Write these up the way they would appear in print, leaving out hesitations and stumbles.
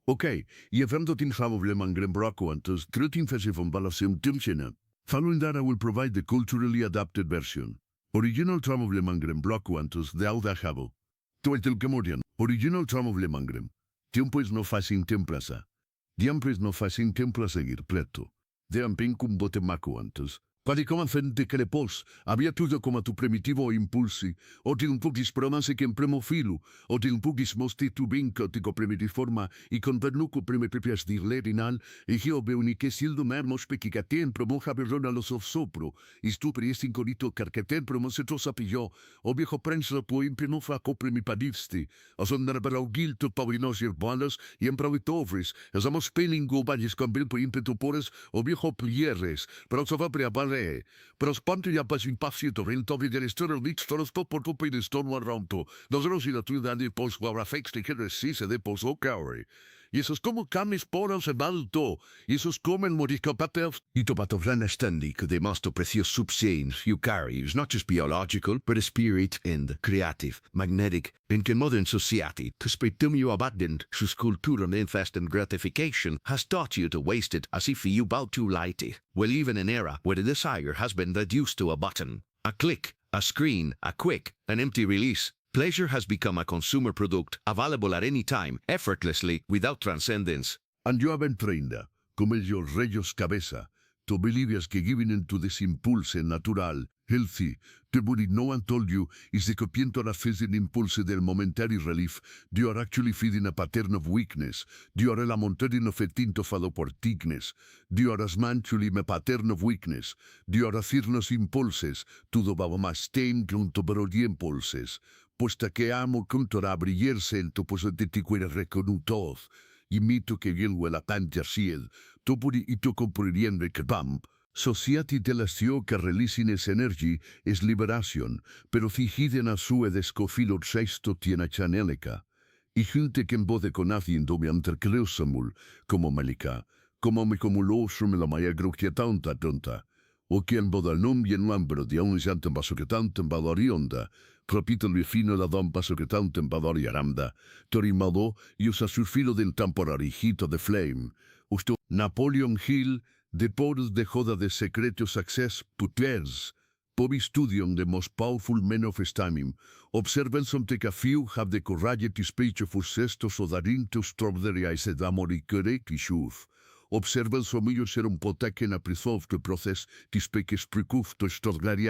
Oké, je vreemd dat in Gavovleman Grembrako and dus 13 versie van Balasem Timchina. Following that I will provide the culturally adapted version. Original Tramovleman Grembrako and dus de Alda Javo. Tuetel Camorian. Original Tramovleman Grem. Tiempo es no facing templaza. Tiempo es no facing templaza seguir pleto. De ampincum bote maco antes. Quadi come fente che le pos, había tudo como tu primitivo impulsi, o ti un pugis pronanse che in primo filo, o ti un pugis mosti tu vinco tico primitiforma, i convernuco prime pripias dirlerinal, e io beunique sildo mermos pequicaten promoja berrona los of sopro, i stupri est incorito carcaten promosetro sapillo, o viejo prensa po impreno fa copre mi padisti, o son nerberau gilto pavinos ir balas, y empravitovris, es amos pelingo valles cambil po impetopores, o viejo plieres, pero so va preabale. Pero spanto ja pas in passie torrento vid el större lit större stopp por toppe de storm around. Dos rosi la tu dandi pos war affects de killer sise de pos okauri. Y esos como camis poros e balto. Y esos comen modificapaters. Itopatovlana ständig de masto precious subsains you carry is not just biological, but a spirit and creative, magnetic, in que modern society, to spetum you abundant, sus culturen infest and gratification, has taught you to waste it as if you bout too lighty. Well, even an era where the desire has been reduced to a button, a click, a screen, a quick, an empty release, pleasure has become a consumer product available at any time, effortlessly, without transcendence. And you have been trained, como your reyos cabeza, to believe que giving into this impulse natural, healthy, the body no one told you is the copiento la physical impulse del momentary relief, you are actually feeding a pattern of weakness, you are la montadino fetinto fado por tignes, you are as manchuli me pattern of weakness, you are a cirnos impulses, todo baba más ten junto pero impulses, puesta que amo contora brillarse en tu positicuera reconutos, y mito que gilwe la tanta sied, tu puri y tu compririendo que bam, society delasio que releasines energy es liberación, pero fijiden a su descofilo sexto tiene chanelica, y gente que en voz de conaciendo me antercleusamul, como malika, como me comulosum la maya gructiatanta tonta, o quien bodalnum bien lambro de un jantan basoquetanten badorionda, propito lui fino la dom basoquetanten badoriaranda, torimado y usa su filo del temporary heat of the flame, usto Napoleon Hill, de poros de joda de secreto success puters, pobi studium de most powerful men of his time, observen some take a few have the courage to speech of sestos o darinto strawberry se damori correcti shuf. Observen som ellos ser un potaken a presolve the process to speak is precuf to strawberry.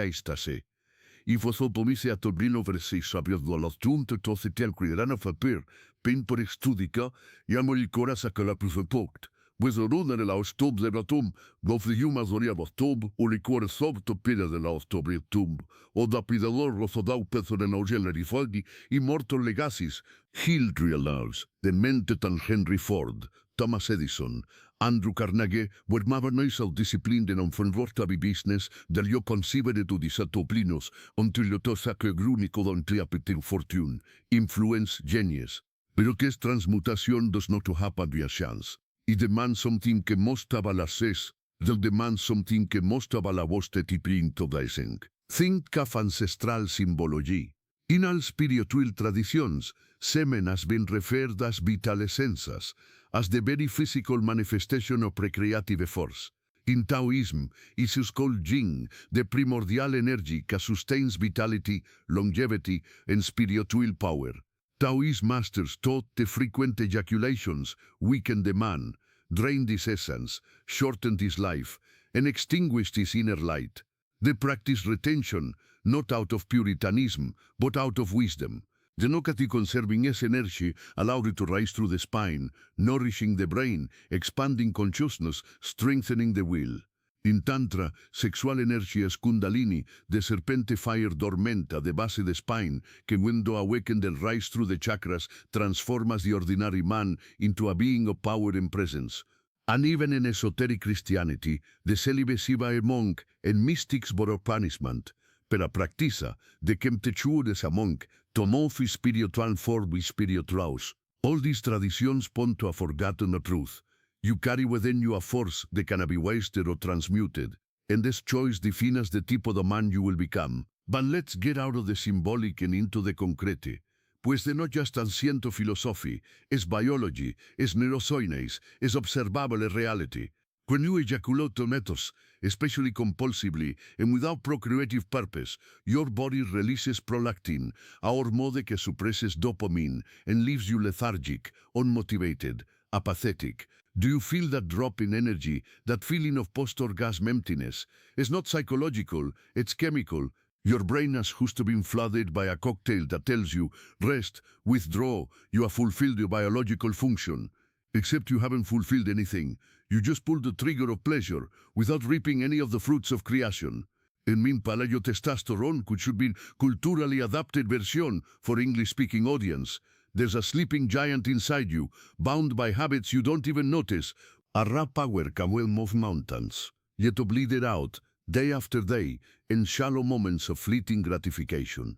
I fosol pomise a tobrino versi sabios do los tunto to se tel cuidarán a papir, pin por estudica, y amo il coraza que la presopoct. Pues oruna de la ostob de la tum, do friuma zoria bostob, o le cuore sobto pida de la ostobri tum, o da pidalor lo sodau pezo de naugela rifoghi, i morto legacies, Hildria Loves, de mente tan Henry Ford, Thomas Edison, Andrew Carnegie, wermava nois al disciplin de non fonvortavi business, del io concibere tu disatoplinos, until lo tosa que grunico don triapetil fortune, influence genius. Pero que es transmutación dos no to happen via chance. I demand something que mostava la ses, del demand something que mostava la voste tipinto daiseng. Think of ancestral symbology. In all spiritual traditions, semen has been referred as vital essences, as the very physical manifestation of precreative force. In Taoism, it is called Jing, the primordial energy that sustains vitality, longevity, and spiritual power. Taoist masters taught the frequent ejaculations weaken the man, drain this essence, shorten his life, and extinguish his inner light. They practice retention, not out of puritanism, but out of wisdom. The nocati conserving its energy allowed it to rise through the spine, nourishing the brain, expanding consciousness, strengthening the will. In Tantra, sexual energy es Kundalini, the serpente fire dormenta de base de spine, que cuando awakened and rise through the chakras, transforms the ordinary man into a being of power and presence. And even in esoteric Christianity, the celibacy by a monk and mystics borrow punishment. Pero practiza, de quem te chudes a monk, tomó fi spiritual form spirituaus. All these traditions point to a forgotten truth. You carry within you a force that can be wasted or transmuted, and this choice defines the type of the man you will become. But let's get out of the symbolic and into the concrete. Pues de no just ancient philosophy, es biology, es neuroscience, es observable reality. When you ejaculate methods, especially compulsively and without procreative purpose, your body releases prolactin, a hormone que suppresses dopamine and leaves you lethargic, unmotivated, apathetic. Do you feel that drop in energy, that feeling of post-orgasm emptiness? It's not psychological, it's chemical. Your brain has just been flooded by a cocktail that tells you, rest, withdraw, you have fulfilled your biological function. Except you haven't fulfilled anything. You just pulled the trigger of pleasure without reaping any of the fruits of creation. En meanwhile, your testosterone, which should be culturally adapted version for English-speaking audience. There's a sleeping giant inside you, bound by habits you don't even notice. A raw power can well move mountains, yet to bleed it out, day after day, in shallow moments of fleeting gratification.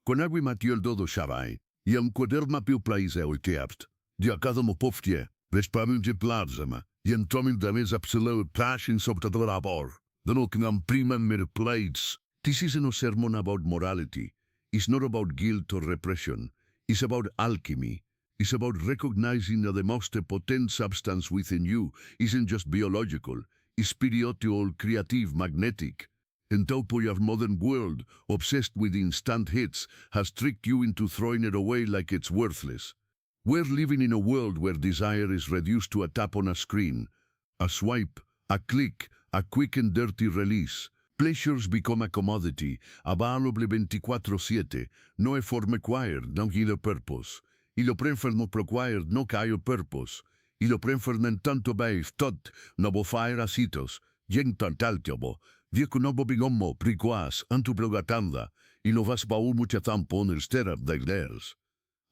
Con agui matiol dodo shavai, jem quaderma piu plaise oikeapt. Diakadamo poftie, vespamim je plazama, jem tomim dames absolute passion sobre the labor. The knocking prima mere plates. This isn't a sermon about morality. It's not about guilt or repression. It's about alchemy. It's about recognizing that the most potent substance within you isn't just biological, it's spiritual, creative, magnetic. And though your modern world, obsessed with instant hits, has tricked you into throwing it away like it's worthless. We're living in a world where desire is reduced to a tap on a screen, a swipe, a click, a quick and dirty release. Pleasures become a commodity, available 24/7, no effort required, no either purpose. Y lo prefer no required, no cayo purpose. Y lo prefer en tanto beif tot, no bo fire asitos, jen tantaltiobo, vieco no bo bigomo, priquas, antu blogatanda, y no vas baú mucha tampon el sterap de gders.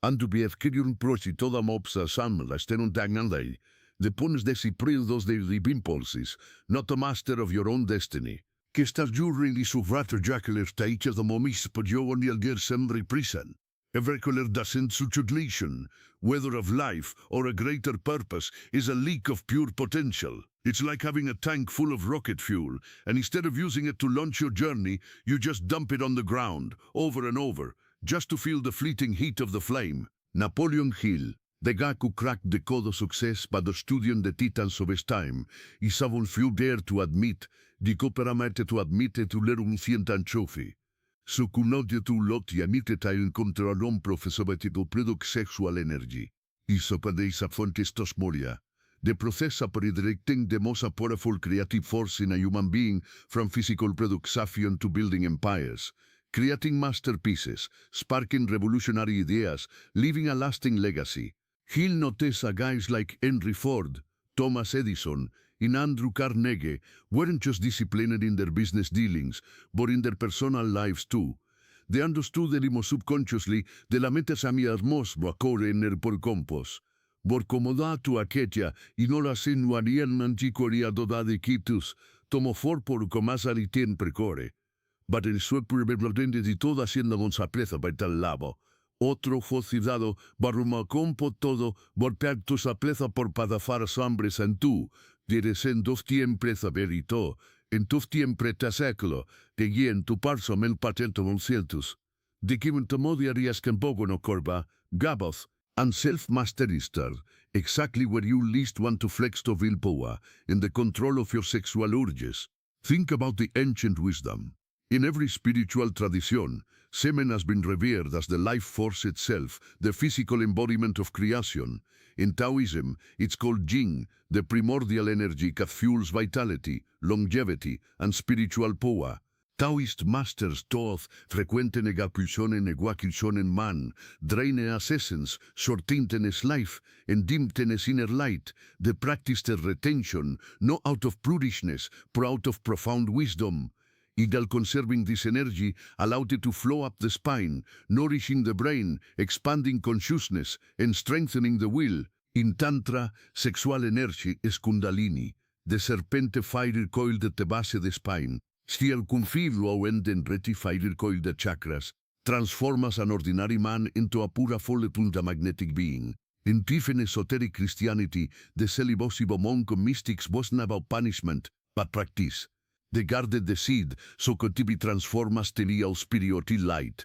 Antu bief kiriun prosi toda mopsa sam la stenun tagnandai, de pones de ciprildos de impulses, not a master of your own destiny. Que estás juring y suvrater jacular stage of the momis pod yo on el ger sembri prisen. A regular doesn't suggestion, whether of life or a greater purpose, is a leak of pure potential. It's like having a tank full of rocket fuel, and instead of using it to launch your journey, you just dump it on the ground, over and over, just to feel the fleeting heat of the flame. Napoleon Hill, the guy who cracked the code of success by the studium the titans of his time, y savon few dare to admit, di cooperamete to admite to ler un cientan trophy. So cunodia tu lot y amite ta encontraron profesobetico product sexual energy. Y sopadeis a fontes tosmoria. The process of redirecting the most powerful creative force in a human being from physical production to building empires, creating masterpieces, sparking revolutionary ideas, leaving a lasting legacy. He'll notice a guys like Henry Ford, Thomas Edison, and Andrew Carnegie weren't just disciplined in their business dealings, but in their personal lives too. They understood the limo subconsciously de la mente samiarmos boacore en el por compos. Por comodato aquetia y no la sinuarían manchicoria doda de quitus, tomo for por comasalitien precore. But el suepur beblodende di toda hacienda con sapreza per tal labo. Otro focidado, barrumacón por todo, volpear tu sapreza por padafar sambres en tú, diresen dos tiempreza verito, en tu tiempre ta século, te guíen tu parso mel patento monsieltus. De quim tomodiarías que poco no corba, gaboth, and self-masteristar, exactly where you least want to flex to willpower, in the control of your sexual urges. Think about the ancient wisdom. In every spiritual tradition, semen has been revered as the life force itself, the physical embodiment of creation. In Taoism, it's called Jing, the primordial energy that fuels vitality, longevity, and spiritual power. Taoist masters taught frequente negapulsion en eguaculsion en man, draine as essence, sortintenes life, and dimtenes inner light, the practiced retention, not out of prudishness, but out of profound wisdom. Ideal conserving this energy allowed it to flow up the spine, nourishing the brain, expanding consciousness, and strengthening the will. In Tantra, sexual energy is Kundalini, the serpente fire coil at the base of the spine. Si el confirlo enden reti fire coil the chakras, transformas an ordinary man into a pura folletunda magnetic being. In Tiffen esoteric Christianity, the celibosibo monk mystics wasn't about punishment, but practice. They guarded the seed, so could be transformed as spiritual light.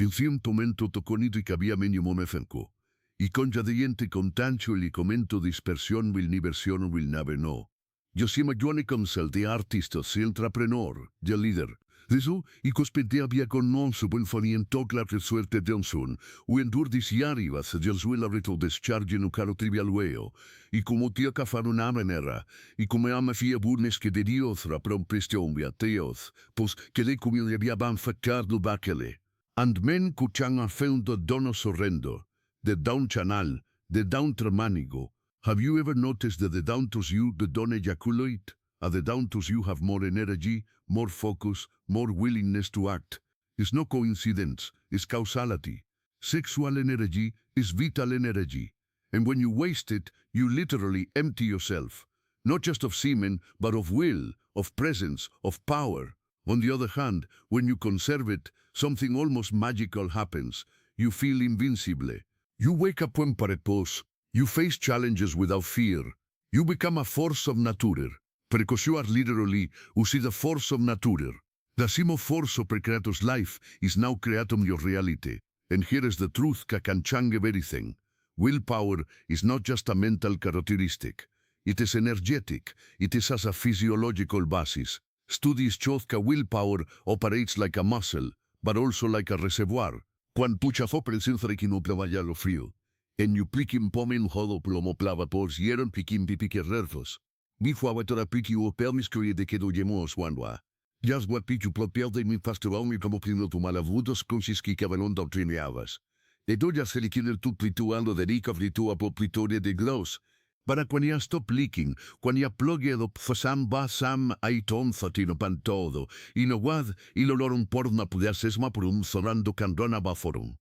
Il cierto momento toconito que había medio momefenco. Y con jadiente con tancho y comento dispersión will ni versión will never know. Yo si maglione consel de artista, si entrepreneur, de líder. Eso, y cospente había con non su buen foniento la suerte del son, o endur disiarivas del suelo reto discharge no caro trivial weo, y como tía cafar una manera, y como ama fia burnes que de Dios rapron prestión via Dios, pues que le como le había banfactado bakele. And men cuchan a feundo dono sorrendo, the down channel, the down tramanigo. Have you ever noticed that the down to you the don't ejaculate? The down to you have more energy, more focus, more willingness to act. It's no coincidence, it's causality. Sexual energy is vital energy. And when you waste it, you literally empty yourself. Not just of semen, but of will, of presence, of power. On the other hand, when you conserve it, something almost magical happens. You feel invincible. You wake up when repose. You face challenges without fear. You become a force of nature. Because you are literally, the force of nature. The simo force per creatus life is now creatum your reality. And here is the truth that can change everything. Willpower is not just a mental characteristic. It is energetic. It is as a physiological basis. Studies show that willpower operates like a muscle, but also like a reservoir. Quan pucha fo presenza que no plava lo frio. En you plikim pomen hodo plomo plava por hieron pikim pipique rerfos. Mi fua watora piki o permis que de que do yemos wanwa. Jas wat pichu plopel de mi pastoral mi como primo tu malavudos consiski cavalon doctrineavas. De doja selikiner tu plituando de rica fritua po plitore de glos. Para quan ya stop leaking, quan ya plugue do fasam basam aiton fatino pantodo, y no wad, y lo lorum porna puder sesma por sonando candona baforum.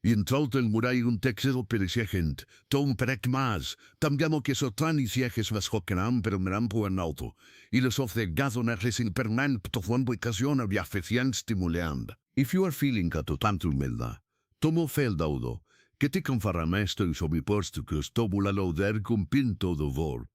Y entrauto el murai un texedo perecegent, tom perect mas, tambiamo que sotran y sieges vas hokenam per merampo en alto, y los of the gazonerles in perman ptofon vocación a viafecian stimuleand. If you are feeling cato tanto melda, tomo fel daudo, que te confarramesto y somi posto que stobula lauder con pinto do vor.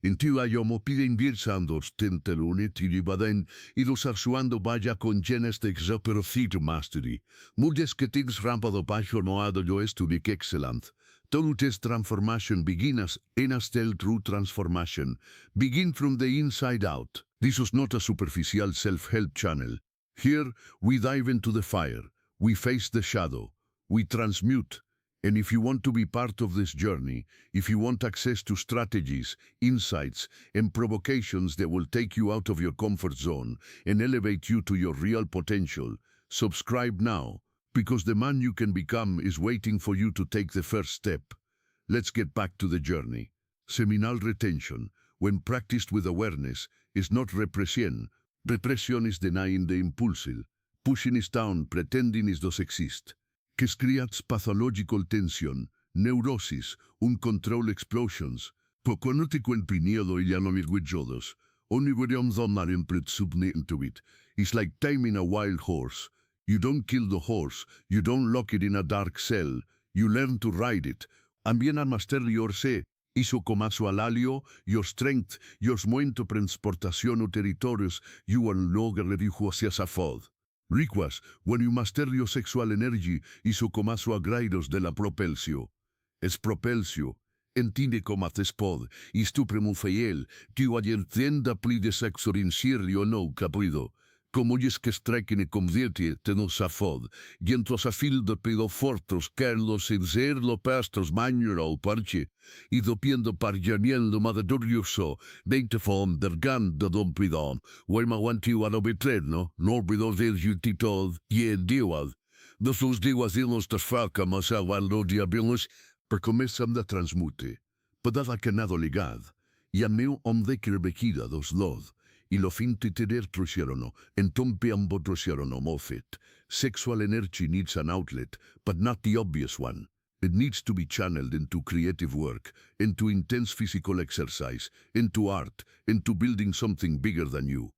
In tua iomo piden virsando stentelune tiribaden, y los arsuando vaya con genes de exoperocito mastery. Mudes que tings rampa do pacho no ado yo estudic excellent. Tolutes transformation beginas en astel true transformation. Begin from the inside out. This is not a superficial self-help channel. Here, we dive into the fire. We face the shadow. We transmute. And if you want to be part of this journey, if you want access to strategies, insights, and provocations that will take you out of your comfort zone and elevate you to your real potential, subscribe now, because the man you can become is waiting for you to take the first step. Let's get back to the journey. Seminal retention, when practiced with awareness, is not repression. Repression is denying the impulsil. Pushing is down, pretending is does exist. Que creates pathological tension, neurosis, control explosions. Poconotico en piniedo y yanomir widjodos. Only wiriom zonar implet subne into it. It's like taming a wild horse. You don't kill the horse, you don't lock it in a dark cell. You learn to ride it. Ambien al master se. Iso comaso alalio, your strength, your momento transportación o territorios, you are no longer redujo hacia safod. Requas, when you master your sexual energy, iso comaso agraidos de la propelsio. Es propelsio. Entiende como pod, y stupremo feiel, tu ayer tienda pli de sexo rinsirrio no caprido. Como es que strekken e convierte te no safod, gientos a fil de pedo fortros, carlos en ser lo pastros magnero al parche, y dopiendo parjaniendo madadurioso, 20 form der gan de don pidon, huema wantiu a no betreno, no bido del jutitod, ye diwad. De sus diwas ilos de faca masa waldo diabelos, per comesam da transmute, pedada canado ligad, y a meu omde kirbequida dos lod, y lo fin titerer trusierono, entompe ambo trusierono mofit. Sexual energy needs an outlet, but not the obvious one. It needs to be channeled into creative work, into intense physical exercise, into art, into building something bigger than you.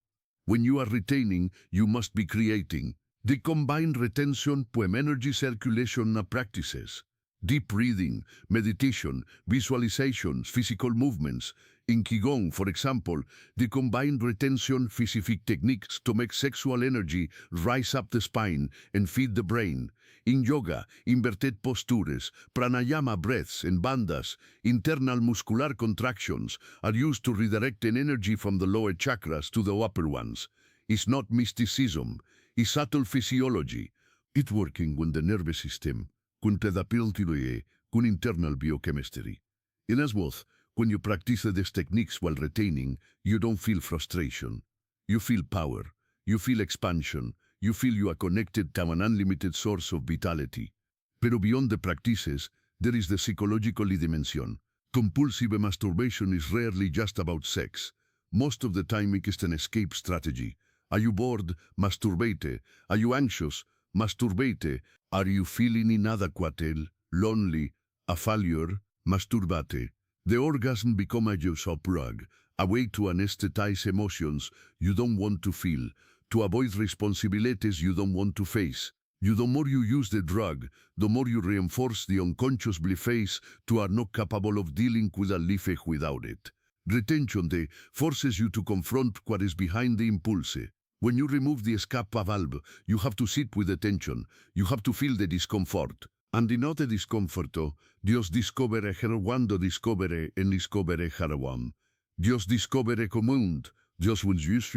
When you are retaining, you must be creating. The combined retention poem energy circulation na practices. Deep breathing, meditation, visualizations, physical movements. In Qigong, for example, the combined retention specific techniques to make sexual energy rise up the spine and feed the brain. In yoga, inverted postures, pranayama breaths and bandhas, internal muscular contractions are used to redirect an energy from the lower chakras to the upper ones. It's not mysticism, it's subtle physiology. It's working with the nervous system, con the piltiloe, con internal biochemistry. In as both, when you practice these techniques while retaining, you don't feel frustration. You feel power, you feel expansion, you feel you are connected to an unlimited source of vitality. Pero beyond the practices, there is the psychological dimension. Compulsive masturbation is rarely just about sex. Most of the time it is an escape strategy. Are you bored? Masturbate. Are you anxious? Masturbate. Are you feeling inadequate, lonely, a failure? Masturbate. The orgasm become a use of drug, a way to anesthetize emotions you don't want to feel, to avoid responsibilities you don't want to face. The more you use the drug, the more you reinforce the unconscious beliefs you are not capable of dealing with a life without it. Retention forces you to confront what is behind the impulse. When you remove the escape valve, you have to sit with the tension, you have to feel the discomfort. And in the discomfort, Dios discovere cuando discovere en discovere Harawam. Dios discovere comund, Dios will use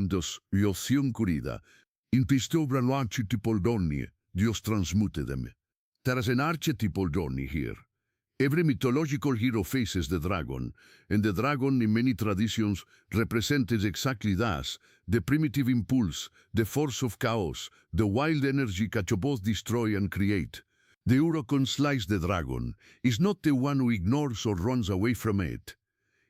dos, yoción curida. In pistobra lo archetypal donni, Dios transmute them. There is an archetypal donni here. Every mythological hero faces the dragon, and the dragon in many traditions represents exactly that, the primitive impulse, the force of chaos, the wild energy that you both destroy and create. The Huracan slices the dragon, is not the one who ignores or runs away from it.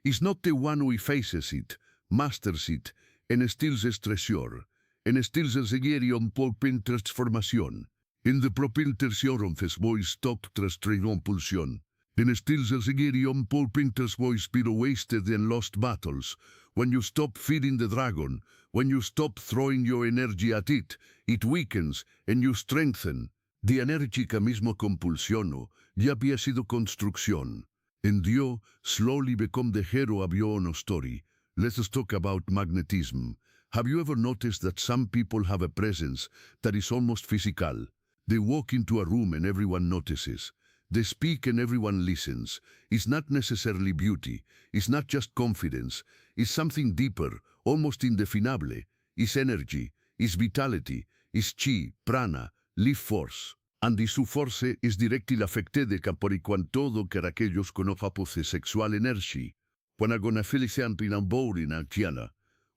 Is not the one who faces it, masters it, and steals its treasure, and steals el seguirion polpin transformación. In the propiltersion of voice top trastrenon pulsion. And steals el seguirion polpin voice pero wasted and lost battles. When you stop feeding the dragon, when you stop throwing your energy at it weakens and you strengthen. The enérgica mismo compulsiono ya había sido construcción. And Dio slowly become the hero of your own story. Let's talk about magnetism. Have you ever noticed that some people have a presence that is almost physical? They walk into a room and everyone notices. They speak and everyone listens. It's not necessarily beauty. It's not just confidence. It's something deeper, almost indefinable. It's energy. It's vitality. It's chi, prana, life force. And su force is directly affected por todo que aquellos con opapuse sexual energy. When a gonna felician pinambori na tiana.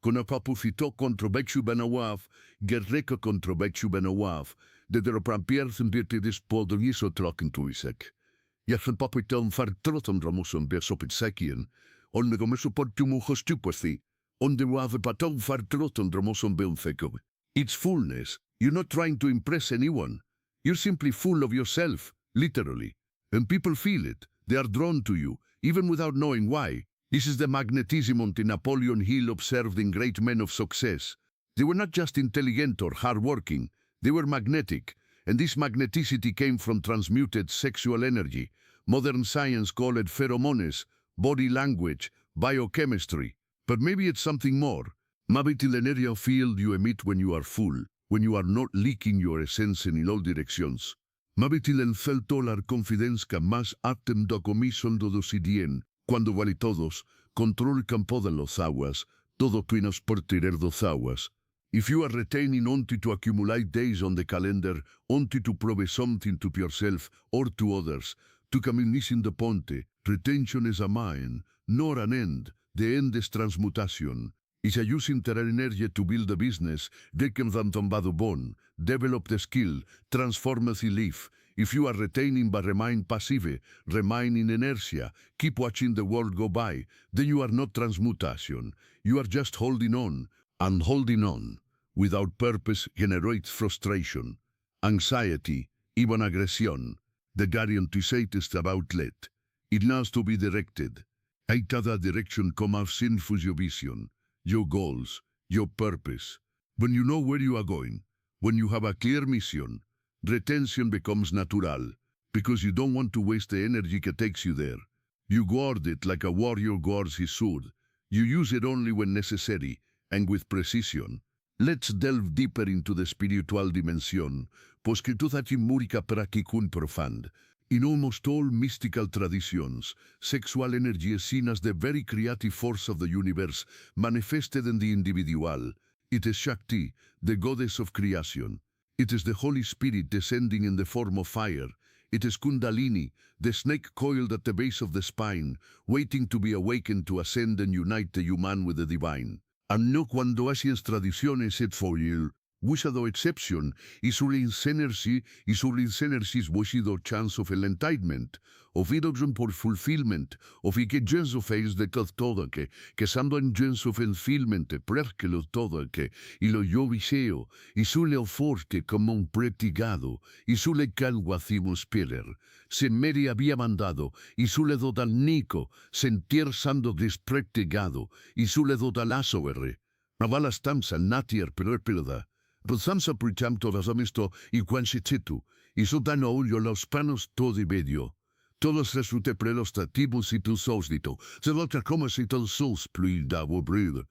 Con opapufito controbechu benawaf, gerreco controbechu benawaf, de der prampiers en birte dispoder iso trocken tuisek. Jassen papitel far trotten dramosun besopit sekien, on de gomesu portumu hostupathy, on de wave paton far trotten dramosun bilfeko. It's fullness. You're not trying to impress anyone. You're simply full of yourself, literally. And people feel it. They are drawn to you, even without knowing why. This is the magnetism that Napoleon Hill observed in great men of success. They were not just intelligent or hardworking. They were magnetic. And this magneticity came from transmuted sexual energy. Modern science called it pheromones, body language, biochemistry. But maybe it's something more. Maybe the energy field you emit when you are full. When you are not leaking your essence in all directions. Mabitil el feltolar confidencia más aptem do comison do dosidien, cuando vale todos, control campo de los aguas, todo tuinos por tirar dos aguas. If you are retaining only to accumulate days on the calendar, only to prove something to yourself or to others, to communicing the ponte, retention is a mind, nor an end, the end is transmutation. Is a using their energy to build a business, they can then tombado bone, develop the skill, transform the life. If you are retaining but remain passive, remain in inertia, keep watching the world go by, then you are not transmutation. You are just holding on, and holding on, without purpose generates frustration, anxiety, even aggression. The guardian to say is the outlet. It has to be directed. Out of that direction come out sinful your vision. Your goals, your purpose. When you know where you are going, when you have a clear mission, retention becomes natural, because you don't want to waste the energy that takes you there. You guard it like a warrior guards his sword. You use it only when necessary, and with precision. Let's delve deeper into the spiritual dimension, pues que toda timúrica praktikun profund. In almost all mystical traditions, sexual energy is seen as the very creative force of the universe, manifested in the individual. It is Shakti, the goddess of creation. It is the Holy Spirit descending in the form of fire. It is Kundalini, the snake coiled at the base of the spine, waiting to be awakened to ascend and unite the human with the divine. And no cuando asias tradiciones et foil, wishado exception, is energy wishado chance of enlightenment, of idogum por fulfillment, of ike gens of face de todo que sando en gens of fulfillment, perque lo todo que, y lo yo viseo, y sule el forte como un pretigado, y sule calguacimo speller, se meri había mandado, y sule do dal nico, sentir sando desprectigado, y sule do dal asoverre. Navala stamsa natier perpilda. Pensamos aprovechar todas esto y quantititu, y so dan olio los panos todo y medio. Todos resulte prelostativos y tu sósdito, se volta como si todo sos pluida o brida.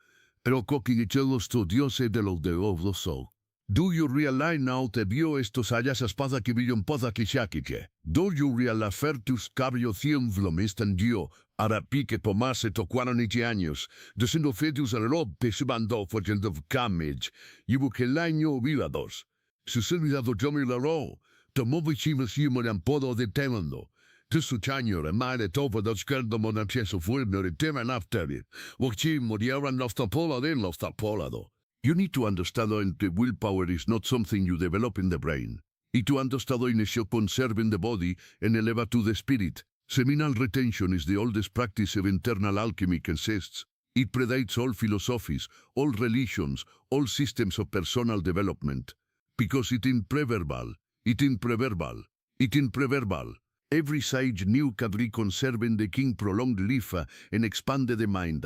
Pero coquín y chelos to diose de los de ovlo so. Do you realize now te vio estos hayas espada que villon poda que shakiche? Do you realize fertus cabrio cien vlomistan dio, ara pique pomase to 40 años, descendo fetus al rob te subando fojendo of camage, yibu que l'año vilados. Su servidado yo me la ro, tomó vichimas y me podo de temendo. Tusu chaño e mare topo da scherdo mon acceso fuerno de tema nafteri, voci morieran los tapola den los tapolado. You need to understand that willpower is not something you develop in the brain. Y to understand in a show conserving the body and eleva to the spirit. Seminal retention is the oldest practice of internal alchemy consists. It predates all philosophies, all religions, all systems of personal development. Because it impreverbal. Every sage knew cadri conserving the king prolonged life and expanded the mind.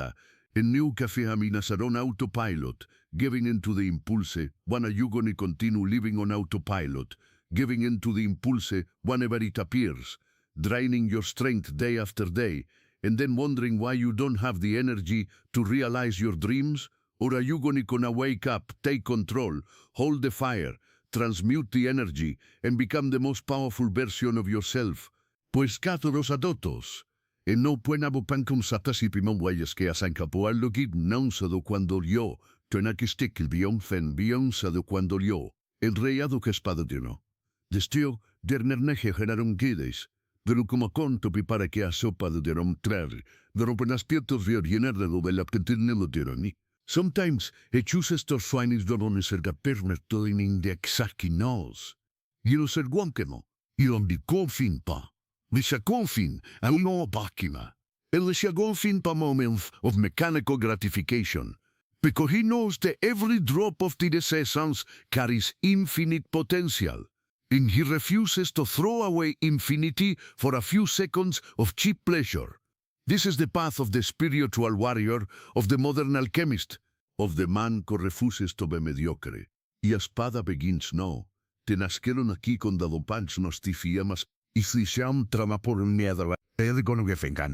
And new cafe aminas on autopilot, giving into the impulse, when are you gonna continue living on autopilot, giving into the impulse whenever it appears, draining your strength day after day, and then wondering why you don't have the energy to realize your dreams? Or are you gonna wake up, take control, hold the fire, transmute the energy, and become the most powerful version of yourself? Pues cátoros adotos. E no puenabo pancum satas y pimon huellas que asan capoal lo gib non sado cuando yo, tonakistik el bion fen bion sado cuando yo, el reyado que espada dino. Destio, der nerneje generaron guides, pero como conto pi para que a sopa de derom trer, de rompenas piertos rio llenar de lo bella pentinelo dironi. Sometimes, e chooses tos finis dorones erga perner toinin de exarquinos. Giro ser guankemo, iron di confin pa. Lisha confin, a uno bakima. El lisha confin pa moments of mechanical gratification. Because he knows that every drop of the essence carries infinite potential. And he refuses to throw away infinity for a few seconds of cheap pleasure. This is the path of the spiritual warrior, of the modern alchemist, of the man who refuses to be mediocre. Y espada begins no. Te nasceron aquí con dado panch nos tifiamas, y si sham trama por un miedo, are you gonna get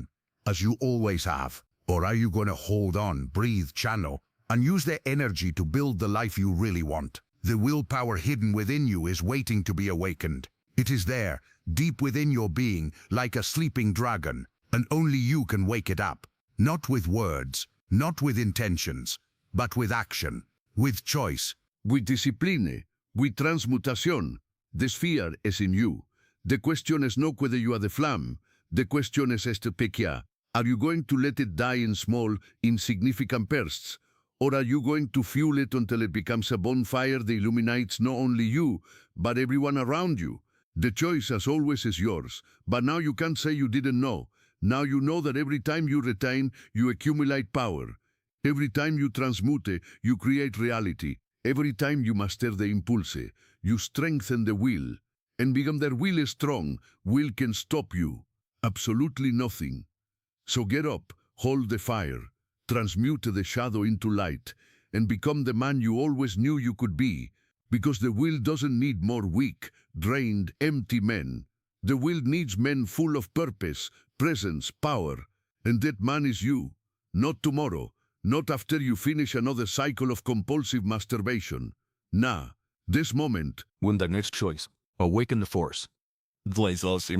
as you always have? Or are you gonna hold on, breathe, channel, and use the energy to build the life you really want? The willpower hidden within you is waiting to be awakened. It is there, deep within your being, like a sleeping dragon, and only you can wake it up. Not with words, not with intentions, but with action, with choice. With discipline, with transmutation. The sphere is in you. The question is not whether you are the flame. The question is este pequia. Are you going to let it die in small, insignificant bursts? Or are you going to fuel it until it becomes a bonfire that illuminates not only you, but everyone around you? The choice, as always, is yours. But now you can't say you didn't know. Now you know that every time you retain, you accumulate power. Every time you transmute, you create reality. Every time you master the impulse, you strengthen the will. And become their will is strong, will can stop you. Absolutely nothing. So get up, hold the fire, transmute the shadow into light, and become the man you always knew you could be, because the will doesn't need more weak, drained, empty men. The will needs men full of purpose, presence, power, and that man is you. Not tomorrow, Not after you finish another cycle of compulsive masturbation. Nah, this moment. When the next choice, awaken the force. Blazos